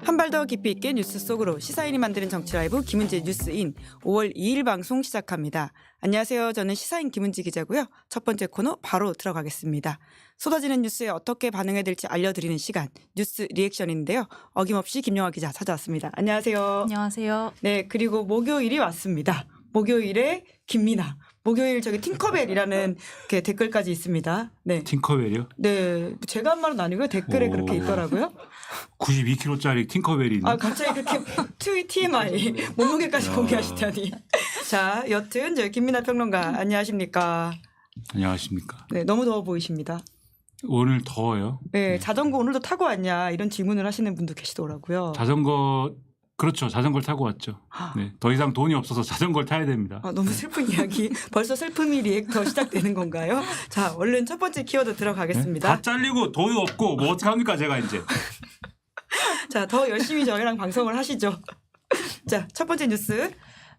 한 발 더 깊이 있게 뉴스 속으로 시사인이 만드는 정치 라이브 김은지 뉴스인 5월 2일 방송 시작합니다. 안녕하세요. 저는 시사인 김은지 기자고요. 첫 번째 코너 바로 들어가겠습니다. 쏟아지는 뉴스에 어떻게 반응해야 될지 알려드리는 시간 뉴스 리액션인데요. 어김없이 김영하 기자 찾아왔습니다. 안녕하세요. 안녕하세요. 네, 그리고 목요일이 왔습니다. 목요일에 김민아. 목요일 저기 팅커벨이라는 이렇게 댓글까지 있습니다. 네. 팅커벨이요? 네, 제가 한 말은 아니고요. 댓글에 그렇게 있더라고요. 92kg짜리 팅커벨이 있네. 아, 갑자기 그렇게 TMI 몸무게까지 공개하시다니. 자, 여튼 저 김민아 평론가 안녕하십니까? 안녕하십니까? 네, 너무 더워 보이십니다. 오늘 더워요. 네, 자전거 오늘도 타고 왔냐 이런 질문을 하시는 분도 계시더라고요. 자전거 그렇죠. 자전거를 타고 왔죠. 네, 더 이상 돈이 없어서 자전거를 타야 됩니다. 아, 너무 슬픈 이야기. 벌써 슬픔이 리액터 시작되는 건가요? 자, 얼른 첫 번째 키워드 들어가겠습니다. 네? 다 잘리고 돈이 없고 뭐 어떻게 합니까 제가 이제. 자, 더 열심히 저희랑 방송을 하시죠. 자, 첫 번째 뉴스.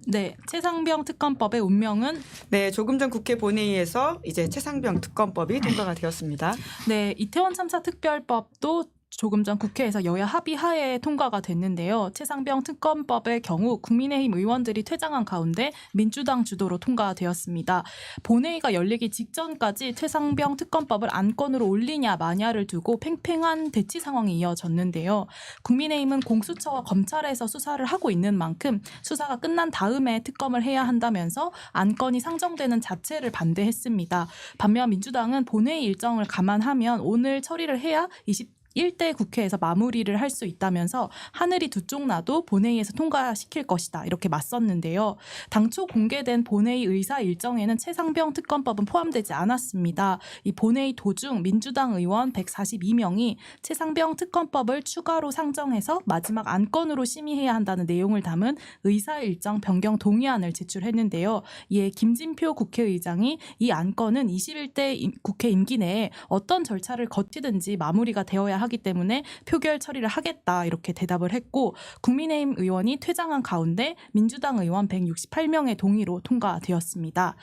네, 최상병 특검법의 운명은 네, 조금 전 국회 본회의에서 이제 최상병 특검법이 통과가 되었습니다. 네, 이태원 참사 특별법도 조금 전 국회에서 여야 합의하에 통과가 됐는데요. 최상병 특검법의 경우 국민의힘 의원들이 퇴장한 가운데 민주당 주도로 통과되었습니다. 본회의가 열리기 직전까지 최상병 특검법을 안건으로 올리냐 마냐를 두고 팽팽한 대치 상황이 이어졌는데요. 국민의힘은 공수처와 검찰에서 수사를 하고 있는 만큼 수사가 끝난 다음에 특검을 해야 한다면서 안건이 상정되는 자체를 반대했습니다. 반면 민주당은 본회의 일정을 감안하면 오늘 처리를 해야 21대 국회에서 마무리를 할 수 있다면서 하늘이 두 쪽 나도 본회의에서 통과시킬 것이다 이렇게 맞섰는데요. 당초 공개된 본회의 의사 일정에는 최상병 특검법은 포함되지 않았습니다. 이 본회의 도중 민주당 의원 142명이 최상병 특검법을 추가로 상정해서 마지막 안건으로 심의해야 한다는 내용을 담은 의사 일정 변경 동의안을 제출했는데요. 이에 김진표 국회의장이 이 안건은 21대 국회 임기 내에 어떤 절차를 거치든지 마무리가 되어야 하기 때문에 표결 처리를 하겠다 이렇게 대답을 했고 국민의힘 의원이 퇴장한 가운데 민주당 의원 168명의 동의로 통과되었습니다.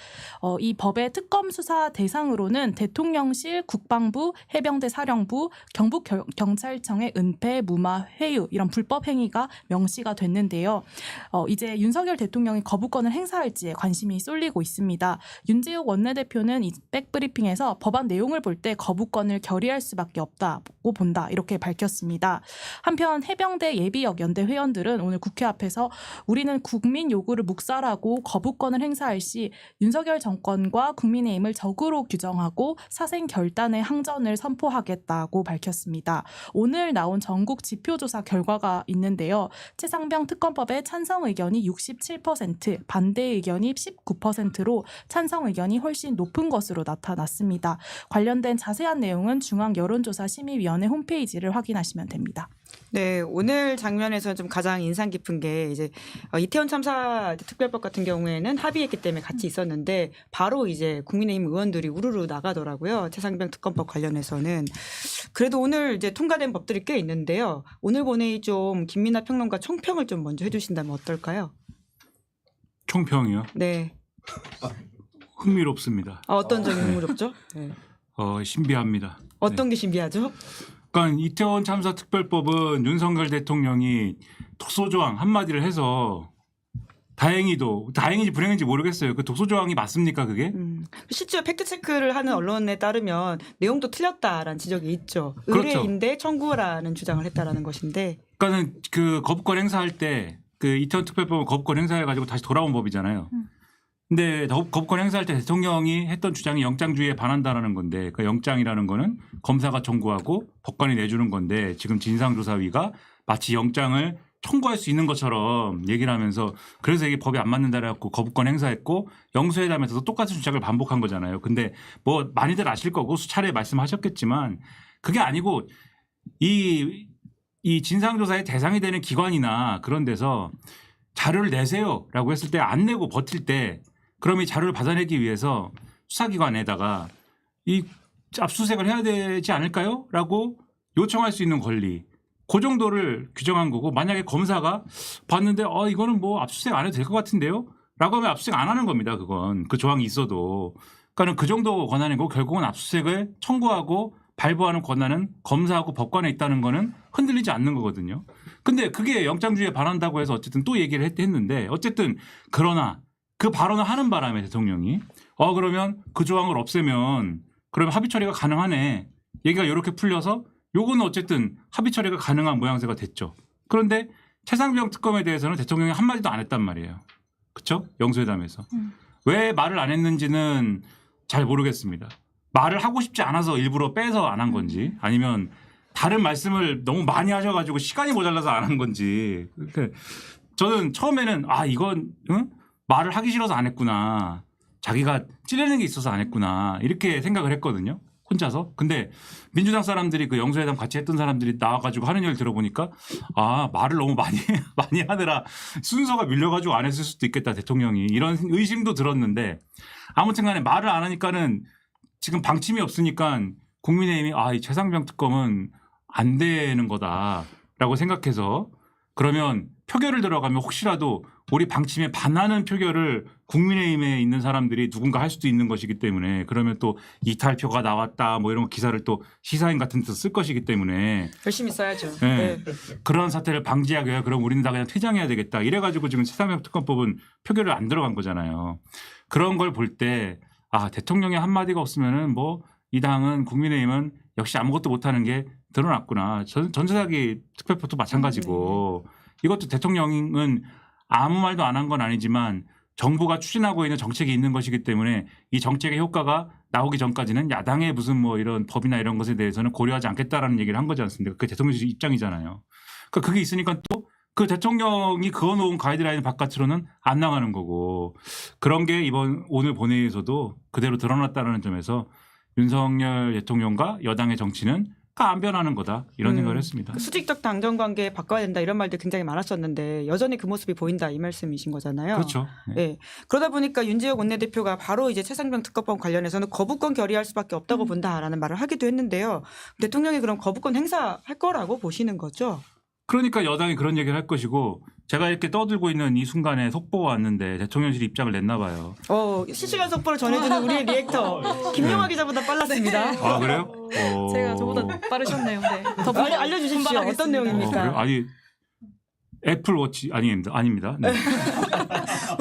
이 법의 특검 수사 대상으로는 대통령실, 국방부, 해병대 사령부, 경북경찰청의 은폐, 무마, 회유 이런 불법 행위가 명시가 됐는데요. 이제 윤석열 대통령이 거부권을 행사할지에 관심이 쏠리고 있습니다. 윤재욱 원내대표는 이 백브리핑에서 법안 내용을 볼 때 거부권을 결의할 수밖에 없다고 본다 이렇게 밝혔습니다. 한편 해병대 예비역 연대 회원들은 오늘 국회 앞에서 우리는 국민 요구를 묵살하고 거부권을 행사할 시 윤석열 정권과 국민의힘을 적으로 규정하고 사생 결단의 항전을 선포하겠다고 밝혔습니다. 오늘 나온 전국 지표조사 결과가 있는데요. 최상병 특검법에 찬성 의견이 67%, 반대 의견이 19%로 찬성 의견이 훨씬 높은 것으로 나타났습니다. 관련된 자세한 내용은 중앙여론조사심의위원회 홈페이지를 확인하시면 됩니다. 네, 오늘 장면에서 좀 가장 인상 깊은 게 이제 이태원 참사 특별법 같은 경우에는 합의했기 때문에 같이 있었는데 바로 이제 국민의힘 의원들이 우르르 나가더라고요. 최상병 특검법 관련해서는. 그래도 오늘 이제 통과된 법들이 꽤 있는데요. 오늘 본회의 좀 김민아 평론가 총평을 좀 먼저 해주신다면 어떨까요? 총평이요? 네. 흥미롭습니다. 어떤 점이 흥미롭죠? 네. 신비합니다. 어떤 게 신비하죠? 그러니까 이태원 참사 특별법은 윤석열 대통령이 독소조항 한마디를 해서 다행인지 불행인지 모르겠어요. 그 독소조항이 맞습니까 그게? 실제 팩트체크를 하는 언론에 따르면 내용도 틀렸다라는 지적이 있죠. 그렇죠. 의뢰인데 청구라는 주장을 했다라는 것인데. 그러니까는 그 거부권 행사할 때 그 이태원 특별법은 거부권 행사해가지고 다시 돌아온 법이잖아요. 근데 거부권 행사할 때 대통령이 했던 주장이 영장주의에 반한다라는 건데 그 영장이라는 거는 검사가 청구하고 법관이 내주는 건데 지금 진상조사위가 마치 영장을 청구할 수 있는 것처럼 얘기를 하면서 그래서 이게 법에 안 맞는다라 갖고 거부권 행사했고 영수회담에서도 똑같은 주장을 반복한 거잖아요. 근데 뭐 많이들 아실 거고 수차례 말씀하셨겠지만 그게 아니고 이 진상조사의 대상이 되는 기관이나 그런 데서 자료를 내세요라고 했을 때 안 내고 버틸 때 그럼 이 자료를 받아내기 위해서 수사기관에다가 이 압수수색을 해야 되지 않을까요? 라고 요청할 수 있는 권리. 그 정도를 규정한 거고 만약에 검사가 봤는데 이거는 뭐 압수수색 안 해도 될 것 같은데요? 라고 하면 압수수색 안 하는 겁니다. 그건. 그 조항이 있어도. 그러니까 그 정도 권한이고 결국은 압수수색을 청구하고 발부하는 권한은 검사하고 법관에 있다는 거는 흔들리지 않는 거거든요. 근데 그게 영장주의에 반한다고 해서 어쨌든 또 얘기를 했는데 어쨌든 그러나 그 발언을 하는 바람에 대통령이 그러면 그 조항을 없애면 그러면 합의 처리가 가능하네. 얘기가 이렇게 풀려서 요거는 어쨌든 합의 처리가 가능한 모양새가 됐죠. 그런데 최상병 특검에 대해서는 대통령이 한마디도 안 했단 말이에요. 그렇죠? 영수회담에서. 왜 말을 안 했는지는 잘 모르겠습니다. 말을 하고 싶지 않아서 일부러 빼서 안 한 건지 아니면 다른 말씀을 너무 많이 하셔가지고 시간이 모자라서 안 한 건지. 저는 처음에는 이건 말을 하기 싫어서 안 했구나. 자기가 찌르는 게 있어서 안 했구나. 이렇게 생각을 했거든요. 혼자서. 근데 민주당 사람들이 그 영수회담 같이 했던 사람들이 나와가지고 하는 얘기를 들어보니까 말을 너무 많이 하느라 순서가 밀려가지고 안 했을 수도 있겠다 대통령이. 이런 의심도 들었는데 아무튼 간에 말을 안 하니까는 지금 방침이 없으니까 국민의힘이 이 최상병 특검은 안 되는 거다라고 생각해서 그러면 표결을 들어가면 혹시라도 우리 방침에 반하는 표결을 국민의힘에 있는 사람들이 누군가 할 수도 있는 것이기 때문에 그러면 또 이탈표가 나왔다 뭐 이런 기사를 또 시사인 같은 데서 쓸 것이기 때문에 열심히 써야죠. 네. 네. 그런 사태를 방지하기 위해 그럼 우리는 다 그냥 퇴장해야 되겠다. 이래가지고 지금 최상병 특검법은 표결을 안 들어간 거잖아요. 그런 걸 볼 때 대통령의 한마디가 없으면은 뭐 이 당은 국민의힘은 역시 아무것도 못하는 게 드러났구나. 전세사기 특별법도 마찬가지고 이것도 대통령은 아무 말도 안 한 건 아니지만 정부가 추진하고 있는 정책이 있는 것이기 때문에 이 정책의 효과가 나오기 전까지는 야당의 무슨 뭐 이런 법이나 이런 것에 대해서는 고려하지 않겠다라는 얘기를 한 거지 않습니까? 그게 대통령실 입장이잖아요. 그러니까 그게 있으니까 또 그 대통령이 그어놓은 가이드라인 바깥으로는 안 나가는 거고 그런 게 오늘 본회의에서도 그대로 드러났다는 점에서 윤석열 대통령과 여당의 정치는 안 변하는 거다 이런 생각을 했습니다. 수직적 당정 관계 바꿔야 된다 이런 말들 굉장히 많았었는데 여전히 그 모습이 보인다 이 말씀이신 거잖아요. 그렇죠. 네. 네. 그러다 보니까 윤지혁 원내대표가 바로 이제 최상병 특검법 관련해서는 거부권 결의할 수밖에 없다고 본다라는 말을 하기도 했는데요. 대통령이 그럼 거부권 행사할 거라고 보시는 거죠? 그러니까 여당이 그런 얘기를 할 것이고 제가 이렇게 떠들고 있는 이 순간에 속보가 왔는데 대통령실 입장을 냈나 봐요. 실시간 속보를 전해주는 우리의 리액터 김용화 기자보다 빨랐습니다. 그래요? 제가 저보다 빠르셨네요. 네. 더 빨리 알려주십시오. 어떤 내용입니까? 그래요? 아니 애플워치 아닙니다. 네.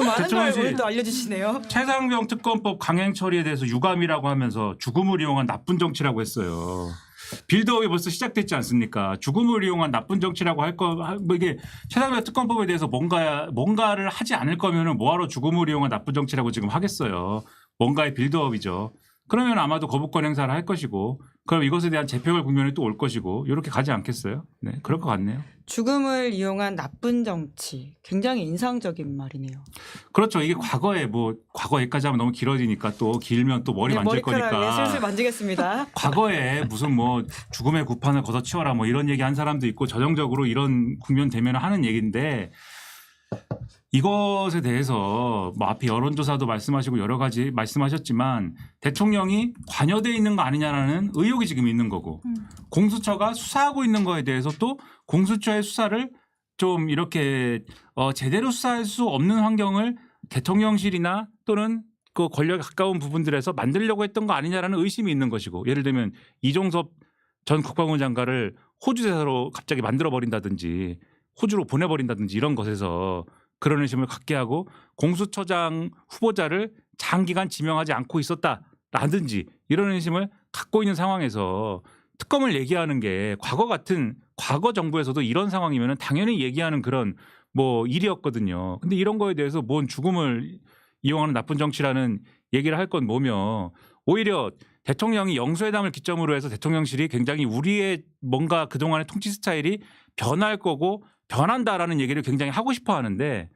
많은 걸 오늘 또 알려주시네요. 최상병 특검법 강행 처리에 대해서 유감이라고 하면서 죽음을 이용한 나쁜 정치라고 했어요. 빌드업이 벌써 시작됐지 않습니까? 죽음을 이용한 나쁜 정치라고 이게 최상병 특검법에 대해서 뭔가를 하지 않을 거면은 뭐하러 죽음을 이용한 나쁜 정치라고 지금 하겠어요. 뭔가의 빌드업이죠. 그러면 아마도 거부권 행사를 할 것이고 그럼 이것에 대한 재표결 국면이 또 올 것이고 이렇게 가지 않겠어요? 네, 그럴 것 같네요. 죽음을 이용한 나쁜 정치. 굉장히 인상적인 말이네요. 그렇죠. 이게 과거에까지 하면 너무 길어지니까 또 길면 또 머리 만질 거니까. 머리카락에 슬슬 만지겠습니다. 과거에 무슨 죽음의 구판을 걷어치워라 이런 얘기 한 사람도 있고 전형적으로 이런 국면 되면 하는 얘기인데 이것에 대해서 앞에 여론조사도 말씀하시고 여러 가지 말씀하셨지만 대통령이 관여돼 있는 거 아니냐라는 의혹이 지금 있는 거고 공수처가 수사하고 있는 거에 대해서 또 공수처의 수사를 좀 이렇게 제대로 수사할 수 없는 환경을 대통령실이나 또는 그 권력에 가까운 부분들에서 만들려고 했던 거 아니냐라는 의심이 있는 것이고 예를 들면 이종섭 전 국방부 장관을 호주 대사로 갑자기 만들어버린다든지 호주로 보내버린다든지 이런 것에서 그런 의심을 갖게 하고 공수처장 후보자를 장기간 지명하지 않고 있었다라든지 이런 의심을 갖고 있는 상황에서 특검을 얘기하는 게 과거 정부에서도 이런 상황이면 당연히 얘기하는 그런 일이었거든요. 근데 이런 거에 대해서 뭔 죽음을 이용하는 나쁜 정치라는 얘기를 할 건 뭐며 오히려 대통령이 영수회담을 기점으로 해서 대통령실이 굉장히 우리의 뭔가 그동안의 통치 스타일이 변할 거고 변한다라는 얘기를 굉장히 하고 싶어 하는데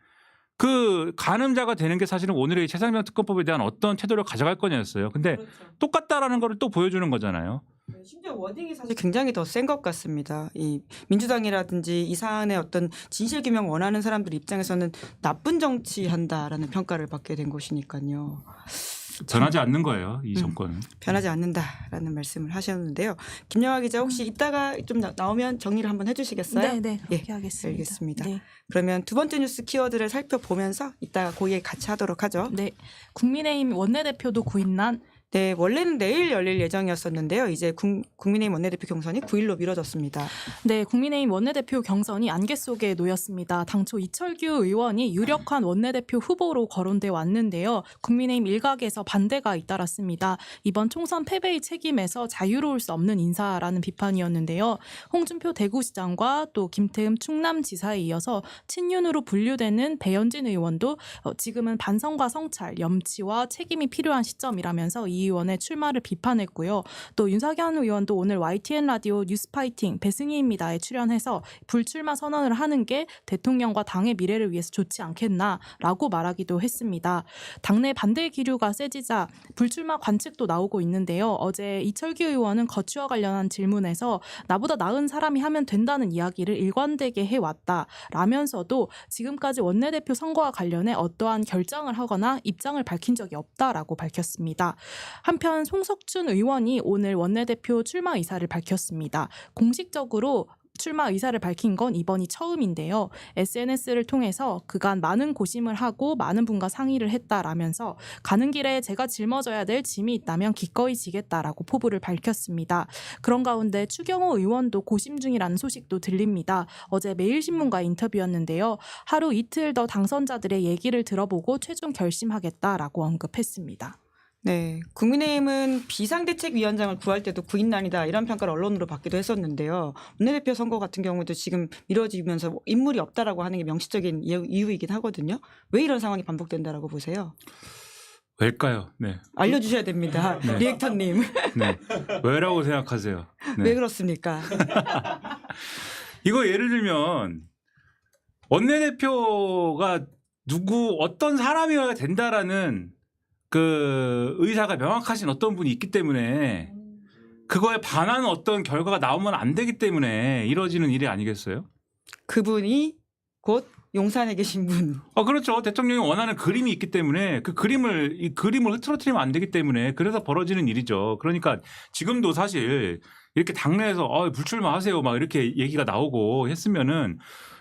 그 가늠자가 되는 게 사실은 오늘의 최상병 특검법에 대한 어떤 태도를 가져갈 거냐였어요. 근데 똑같다라는 거를 또 보여주는 거잖아요. 심지어 워딩이 사실 굉장히 더 센 것 같습니다. 이 민주당이라든지 이 사안의 어떤 진실 규명 원하는 사람들 입장에서는 나쁜 정치한다라는 평가를 받게 된 것이니까요. 변하지 않는 거예요. 이 정권은. 변하지 않는다라는 말씀을 하셨는데요. 김영하 기자 혹시 이따가 좀 나오면 정리를 한번 해주시겠어요? 네, 그렇게 하겠습니다. 알겠습니다. 네. 그러면 두 번째 뉴스 키워드를 살펴보면서 이따가 고의 같이 하도록 하죠. 네, 국민의힘 원내대표도 구인난 네, 원래는 내일 열릴 예정이었었는데요. 이제 국민의힘 원내대표 경선이 9일로 미뤄졌습니다. 네, 국민의힘 원내대표 경선이 안개 속에 놓였습니다. 당초 이철규 의원이 유력한 원내대표 후보로 거론돼 왔는데요. 국민의힘 일각에서 반대가 잇따랐습니다. 이번 총선 패배의 책임에서 자유로울 수 없는 인사라는 비판이었는데요. 홍준표 대구시장과 또 김태흠 충남지사에 이어서 친윤으로 분류되는 배현진 의원도 지금은 반성과 성찰, 염치와 책임이 필요한 시점이라면서 이 의원의 출마를 비판했고요. 또 윤석열 의원도 오늘 YTN 라디오 뉴스파이팅 배승희입니다에 출연해서 불출마 선언을 하는 게 대통령과 당의 미래를 위해서 좋지 않겠나라고 말하기도 했습니다. 당내 반대 기류가 세지자 불출마 관측도 나오고 있는데요. 어제 이철규 의원은 거취와 관련한 질문에서 나보다 나은 사람이 하면 된다는 이야기를 일관되게 해왔다라면서도 지금까지 원내대표 선거와 관련해 어떠한 결정을 하거나 입장을 밝힌 적이 없다라고 밝혔습니다. 한편 송석준 의원이 오늘 원내대표 출마 의사를 밝혔습니다. 공식적으로 출마 의사를 밝힌 건 이번이 처음인데요. SNS를 통해서 그간 많은 고심을 하고 많은 분과 상의를 했다라면서 가는 길에 제가 짊어져야 될 짐이 있다면 기꺼이 지겠다라고 포부를 밝혔습니다. 그런 가운데 추경호 의원도 고심 중이라는 소식도 들립니다. 어제 매일신문과 인터뷰였는데요. 하루 이틀 더 당선자들의 얘기를 들어보고 최종 결심하겠다라고 언급했습니다. 네, 국민의힘은 비상대책위원장을 구할 때도 구인난이다 이런 평가를 언론으로 받기도 했었는데요. 원내대표 선거 같은 경우도 지금 미뤄지면서 인물이 없다라고 하는 게 명시적인 이유이긴 하거든요. 왜 이런 상황이 반복된다라고 보세요? 왜일까요? 네. 알려주셔야 됩니다. 네. 리액터님. 네. 왜라고 생각하세요? 네. 왜 그렇습니까? 이거 예를 들면 원내대표가 어떤 사람이어야 된다라는 그 의사가 명확하신 어떤 분이 있기 때문에 그거에 반하는 어떤 결과가 나오면 안 되기 때문에 이루어지는 일이 아니겠어요? 그분이 곧 용산에 계신 분. 그렇죠. 대통령이 원하는 그림이 있기 때문에 이 그림을 흐트러뜨리면 안 되기 때문에 그래서 벌어지는 일이죠. 그러니까 지금도 사실 이렇게 당내에서 불출마하세요 막 이렇게 얘기가 나오고 했으면은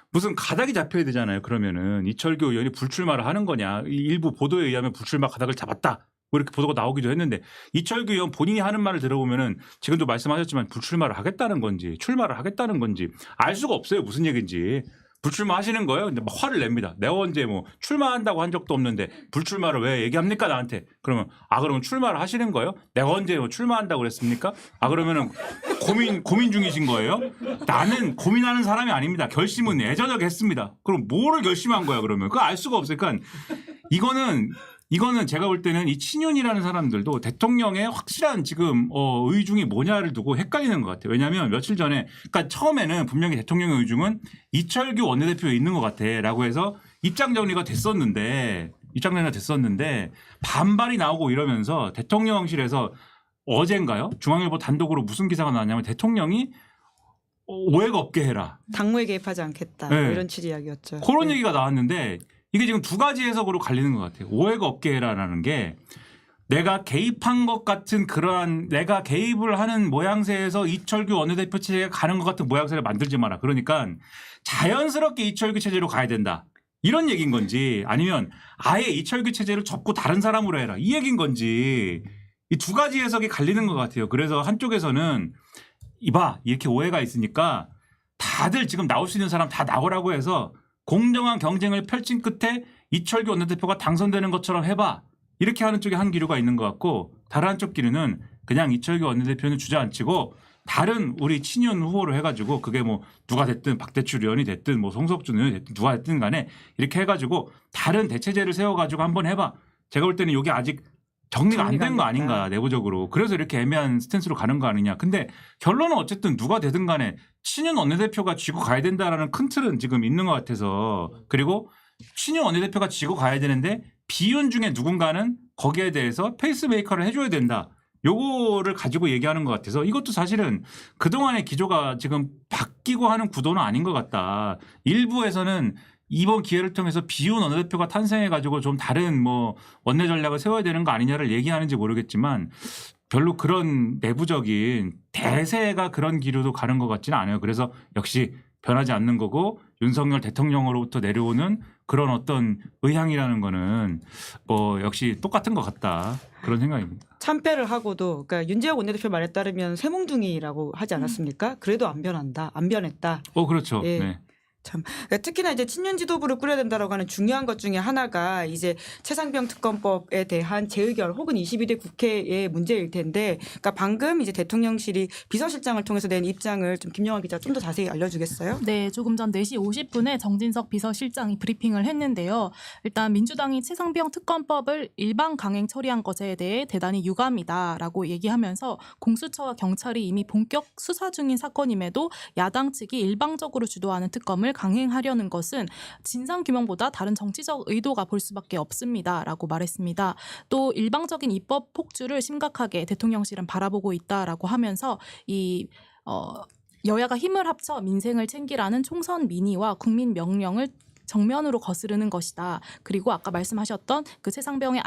무슨 가닥이 잡혀야 되잖아요. 그러면은 이철규 의원이 불출마를 하는 거냐. 일부 보도에 의하면 불출마 가닥을 잡았다. 뭐 이렇게 보도가 나오기도 했는데 이철규 의원 본인이 하는 말을 들어보면은 지금도 말씀하셨지만 불출마를 하겠다는 건지 출마를 하겠다는 건지 알 수가 없어요. 무슨 얘기인지. 불출마하시는 거예요. 근데 막 화를 냅니다. 내가 언제 뭐 출마한다고 한 적도 없는데 불출마를 왜 얘기합니까 나한테? 그러면 그러면 출마를 하시는 거예요? 내가 언제 뭐 출마한다고 그랬습니까? 그러면은 고민 중이신 거예요? 나는 고민하는 사람이 아닙니다. 결심은 예전에 했습니다. 그럼 뭐를 결심한 거야 그러면? 그거 알 수가 없어요. 그러니까 이거는 제가 볼 때는 이 친윤이라는 사람들도 대통령의 확실한 지금 의중이 뭐냐를 두고 헷갈리는 것 같아요. 왜냐하면 며칠 전에 그러니까 처음에는 분명히 대통령의 의중은 이철규 원내대표에 있는 것 같아라고 해서 입장 정리가 됐었는데 반발이 나오고 이러면서 대통령실에서 어젠가요? 중앙일보 단독으로 무슨 기사가 나왔냐면 대통령이 오해가 없게 해라. 당무에 개입하지 않겠다. 네. 이런 취지 이야기였죠. 그런 네. 얘기가 나왔는데 이게 지금 두 가지 해석으로 갈리는 것 같아요. 오해가 없게 해라라는 게 내가 개입한 것 같은 그러한 내가 개입을 하는 모양새에서 이철규 원내대표 체제가 가는 것 같은 모양새를 만들지 마라. 그러니까 자연스럽게 이철규 체제로 가야 된다. 이런 얘기인 건지 아니면 아예 이철규 체제를 접고 다른 사람으로 해라. 이 얘기인 건지 이 두 가지 해석이 갈리는 것 같아요. 그래서 한쪽에서는 이봐 이렇게 오해가 있으니까 다들 지금 나올 수 있는 사람 다 나오라고 해서 공정한 경쟁을 펼친 끝에 이철규 원내대표가 당선되는 것처럼 해봐. 이렇게 하는 쪽에 한 기류가 있는 것 같고 다른 한쪽 기류는 그냥 이철규 원내대표는 주저앉히고 다른 우리 친윤 후보로 해가지고 그게 뭐 누가 됐든 박대출 의원이 됐든 뭐 송석준 의원이 됐든 누가 됐든 간에 이렇게 해가지고 다른 대체제를 세워가지고 한번 해봐. 제가 볼 때는 이게 아직 정리가 안 된 거 아닌가 내부적으로. 그래서 이렇게 애매한 스탠스로 가는 거 아니냐. 근데 결론은 어쨌든 누가 되든 간에 친윤 원내대표가 쥐고 가야 된다라는 큰 틀은 지금 있는 것 같아서 그리고 친윤 원내대표가 쥐고 가야 되는데 비윤 중에 누군가는 거기에 대해서 페이스메이커를 해줘야 된다. 요거를 가지고 얘기하는 것 같아서 이것도 사실은 그동안의 기조가 지금 바뀌고 하는 구도는 아닌 것 같다. 일부에서는 이번 기회를 통해서 비윤 원내대표가 탄생해가지고 좀 다른 뭐 원내 전략을 세워야 되는 거 아니냐를 얘기하는지 모르겠지만 별로 그런 내부적인 대세가 그런 기류도 가는 것 같지는 않아요. 그래서 역시 변하지 않는 거고 윤석열 대통령으로부터 내려오는 그런 어떤 의향이라는 거는 뭐 역시 똑같은 것 같다. 그런 생각입니다. 참패를 하고도 그러니까 윤재욱 원내대표 말에 따르면 쇠몽둥이라고 하지 않았습니까? 그래도 안 변한다. 안 변했다. 그렇죠. 예. 네. 참 특히나 이제 친윤 지도부를 꾸려야 된다라고 하는 중요한 것 중에 하나가 이제 최상병 특검법에 대한 재의결 혹은 22대 국회의 문제일 텐데, 그러니까 방금 이제 대통령실이 비서실장을 통해서 낸 입장을 좀 김영환 기자 좀 더 자세히 알려주겠어요? 네, 조금 전 4시 50분에 정진석 비서실장이 브리핑을 했는데요. 일단 민주당이 최상병 특검법을 일반 강행 처리한 것에 대해 대단히 유감이다라고 얘기하면서 공수처와 경찰이 이미 본격 수사 중인 사건임에도 야당 측이 일방적으로 주도하는 특검을 강행하려는 것은 진상규명보다 다른 정치적 의도가 볼 수밖에 없습니다라고 말했습니다. 또 일방적인 입법 폭주를 심각하게 대통령실은 바라보고 있다라고 하면서 여야가 힘을 합쳐 민생을 챙기라는 총선 민의와 국민 명령을 정면으로 거스르는 것이다. 그리고 아까 말씀하셨던 그 최상병의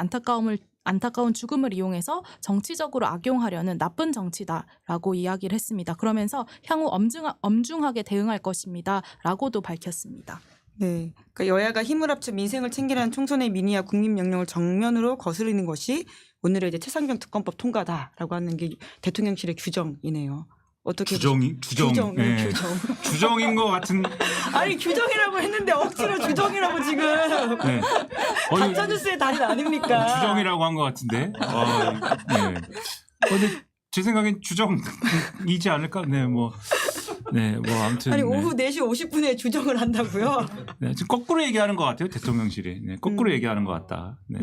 안타까운 죽음을 이용해서 정치적으로 악용하려는 나쁜 정치다라고 이야기를 했습니다. 그러면서 향후 엄중하게 대응할 것입니다라고도 밝혔습니다. 네, 그러니까 여야가 힘을 합쳐 민생을 챙기라는 총선의 민의와 국민 명령을 정면으로 거스르는 것이 오늘의 이제 최상병 특검법 통과다라고 하는 게 대통령실의 규정이네요. 어떻게 규정. 네. 규정. 규정인 것 같은. 아니 규정이라고 했는데 억지로 규정이라고 지금 네. 가짜뉴스의 달인 아닙니까? 규정이라고 한 것 같은데. 네. 근데 제 생각엔 규정이지 않을까? 네, 뭐 아무튼. 아니 오후 4시 50분에 규정을 한다고요? 네, 지금 거꾸로 얘기하는 것 같아요, 대통령실이. 네, 거꾸로 얘기하는 것 같다. 네.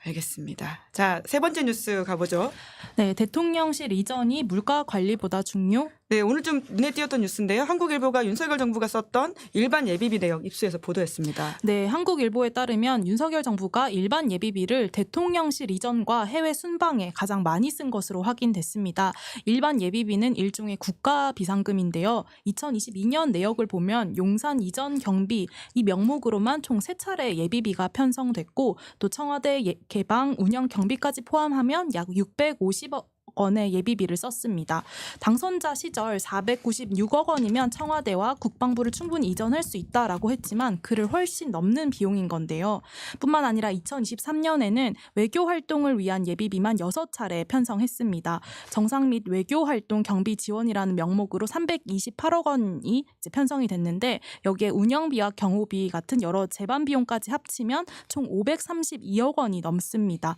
알겠습니다. 자, 세 번째 뉴스 가보죠. 네, 대통령실 이전이 물가 관리보다 중요? 네, 오늘 좀 눈에 띄었던 뉴스인데요. 한국일보가 윤석열 정부가 썼던 일반 예비비 내역 입수해서 보도했습니다. 네, 한국일보에 따르면 윤석열 정부가 일반 예비비를 대통령실 이전과 해외 순방에 가장 많이 쓴 것으로 확인됐습니다. 일반 예비비는 일종의 국가 비상금인데요. 2022년 내역을 보면 용산 이전 경비 이 명목으로만 총 3차례 예비비가 편성됐고 또 청와대 개방 운영 경비까지 포함하면 약 650억 원의 예비비를 썼습니다. 당선자 시절 496억 원이면 청와대와 국방부를 충분히 이전할 수 있다라고 했지만 그를 훨씬 넘는 비용인 건데요. 뿐만 아니라 2023년에는 외교 활동을 위한 예비비만 6차례 편성했습니다. 정상 및 외교 활동 경비 지원이라는 명목으로 328억 원이 이제 편성이 됐는데 여기에 운영비와 경호비 같은 여러 재반 비용까지 합치면 총 532억 원이 넘습니다.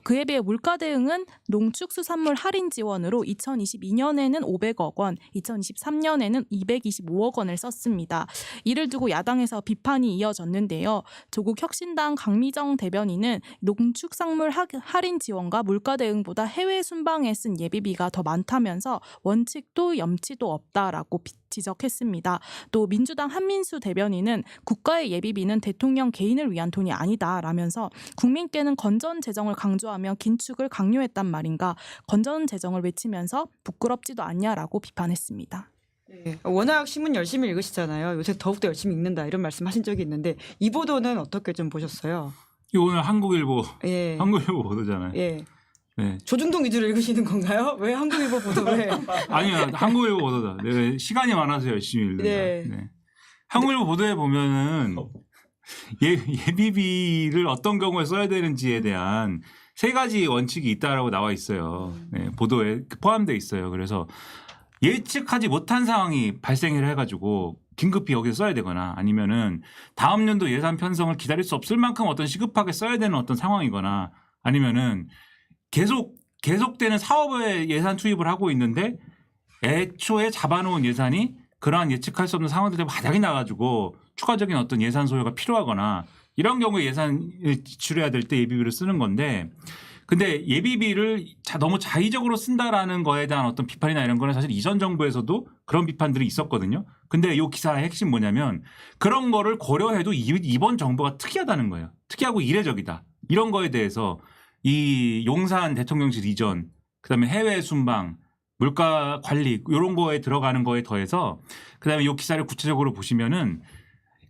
그에 비해 물가 대응은 농축수산물 할인 지원으로 2022년에는 500억 원, 2023년에는 225억 원을 썼습니다. 이를 두고 야당에서 비판이 이어졌는데요. 조국 혁신당 강미정 대변인은 농축산물 할인 지원과 물가 대응보다 해외 순방에 쓴 예비비가 더 많다면서 원칙도 염치도 없다라고 지적했습니다. 또 민주당 한민수 대변인은 국가의 예비비는 대통령 개인을 위한 돈이 아니다라면서 국민께는 건전 재정을 강조하며 긴축을 강요했단 말인가 건전 재정을 외치면서 부끄럽지도 않냐라고 비판했습니다. 네, 워낙 신문 열심히 읽으시잖아요. 요새 더욱더 열심히 읽는다 이런 말씀하신 적이 있는데 이 보도는 어떻게 좀 보셨어요? 이거 오늘 한국일보 예. 한국일보 보도잖아요. 예. 네. 조중동 위주로 읽으시는 건가요? 왜 한국일보 보도를? 아니요, 한국일보 보도다. 네, 시간이 많아서 열심히 읽는다. 네. 네. 한국일보 보도에 보면은 예비비를 어떤 경우에 써야 되는지에 대한 3가지 원칙이 있다라고 나와 있어요. 네, 보도에 포함되어 있어요. 그래서 예측하지 못한 상황이 발생을 해가지고 긴급히 여기서 써야 되거나 아니면은 다음 연도 예산 편성을 기다릴 수 없을 만큼 어떤 시급하게 써야 되는 어떤 상황이거나 아니면은 계속되는 사업에 예산 투입을 하고 있는데 애초에 잡아놓은 예산이 그러한 예측할 수 없는 상황들 때문에 바닥이 나가지고 추가적인 어떤 예산 소요가 필요하거나 이런 경우에 예산을 지출해야 될 때 예비비를 쓰는 건데 근데 예비비를 너무 자의적으로 쓴다라는 거에 대한 어떤 비판이나 이런 거는 사실 이전 정부에서도 그런 비판들이 있었거든요. 근데 이 기사의 핵심 뭐냐면 그런 거를 고려해도 이번 정부가 특이하다는 거예요. 특이하고 이례적이다. 이런 거에 대해서 이 용산 대통령실 이전, 그다음에 해외 순방, 물가 관리 이런 거에 들어가는 거에 더해서 그다음에 이 기사를 구체적으로 보시면은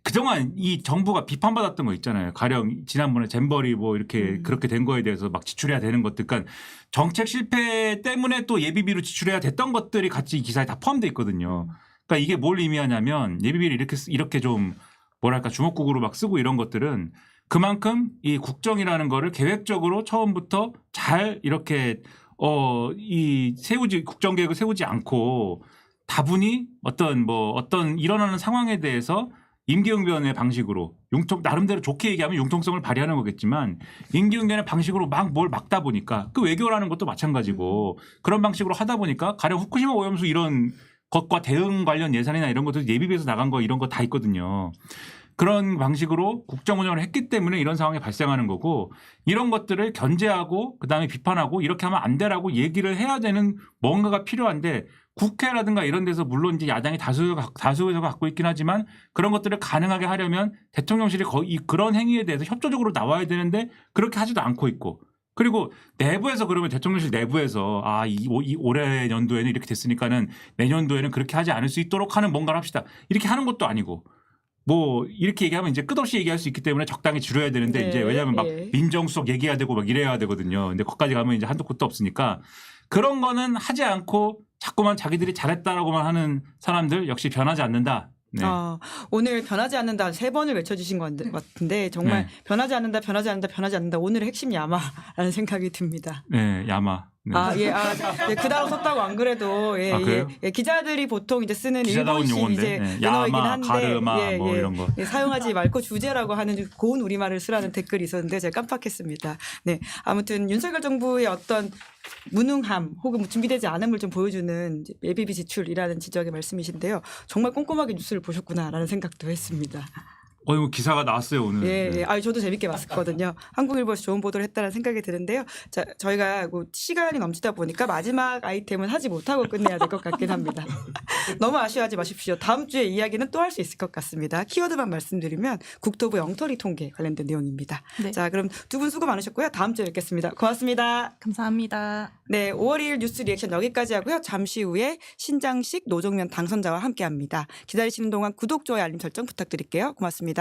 그동안 이 정부가 비판받았던 거 있잖아요. 가령 지난번에 잼버리 뭐 이렇게 그렇게 된 거에 대해서 막 지출해야 되는 것들, 그러니까 정책 실패 때문에 또 예비비로 지출해야 됐던 것들이 같이 이 기사에 다 포함되어 있거든요. 그러니까 이게 뭘 의미하냐면 예비비를 이렇게 좀 뭐랄까 주먹구구로 막 쓰고 이런 것들은 그만큼 이 국정이라는 거를 계획적으로 처음부터 잘 이렇게 이 국정 계획을 세우지 않고 다분히 어떤 일어나는 상황에 대해서 임기응변의 방식으로 나름대로 좋게 얘기하면 융통성을 발휘하는 거겠지만 임기응변의 방식으로 막 뭘 막다 보니까 그 외교라는 것도 마찬가지고 그런 방식으로 하다 보니까 가령 후쿠시마 오염수 이런 것과 대응 관련 예산이나 이런 것들 예비비에서 나간 거 이런 거 다 있거든요. 그런 방식으로 국정 운영을 했기 때문에 이런 상황이 발생하는 거고 이런 것들을 견제하고 그다음에 비판하고 이렇게 하면 안 되라고 얘기를 해야 되는 뭔가가 필요한데 국회라든가 이런 데서 물론 이제 야당이 다수에서 갖고 있긴 하지만 그런 것들을 가능하게 하려면 대통령실이 그런 행위에 대해서 협조적으로 나와야 되는데 그렇게 하지도 않고 있고 그리고 내부에서 그러면 대통령실 내부에서 올해 연도에는 이렇게 됐으니까는 내년도에는 그렇게 하지 않을 수 있도록 하는 뭔가를 합시다. 이렇게 하는 것도 아니고 뭐 이렇게 얘기하면 이제 끝없이 얘기할 수 있기 때문에 적당히 줄여야 되는데 네, 이제 왜냐하면 막 예. 민정수석 얘기해야 되고 막 이래야 되거든요. 근데 거기까지 가면 이제 한도 끝도 없으니까 그런 거는 하지 않고 자꾸만 자기들이 잘했다라고만 하는 사람들 역시 변하지 않는다. 네. 오늘 변하지 않는다 3번을 외쳐주신 것 같은데 정말 네. 변하지 않는다, 변하지 않는다, 변하지 않는다. 오늘의 핵심 야마라는 생각이 듭니다. 네, 야마. 네. 네, 그 단어 썼다고 안 그래도 그래요? 기자들이 보통 이제 쓰는 기자다운 일본식 용어인데 이제 네. 은어이긴 야마, 한데 가르마 뭐 이런 거. 사용하지 말고 주제라고 하는 고운 우리말을 쓰라는 댓글이 있었는데 제가 깜빡했습니다. 네, 아무튼 윤석열 정부의 어떤 무능함 혹은 준비되지 않음을 좀 보여주는 예비비 지출이라는 지적의 말씀이신데요. 정말 꼼꼼하게 뉴스를 보셨구나라는 생각도 했습니다. 이거 기사가 나왔어요 오늘. 네. 저도 재밌게 봤거든요. 한국일보에서 좋은 보도를 했다는 생각이 드는데요. 자, 저희가 시간이 넘치다 보니까 마지막 아이템은 하지 못하고 끝내야 될 것 같긴 합니다. 너무 아쉬워하지 마십시오. 다음 주에 이야기는 또 할 수 있을 것 같습니다. 키워드만 말씀드리면 국토부 영토리 통계 관련된 내용입니다. 네. 자, 그럼 두 분 수고 많으셨고요. 다음 주에 뵙겠습니다. 고맙습니다. 감사합니다. 네, 5월 2일 뉴스 리액션 여기까지 하고요. 잠시 후에 신장식 노정면 당선자와 함께합니다. 기다리시는 동안 구독, 좋아요, 알림 설정 부탁드릴게요. 고맙습니다.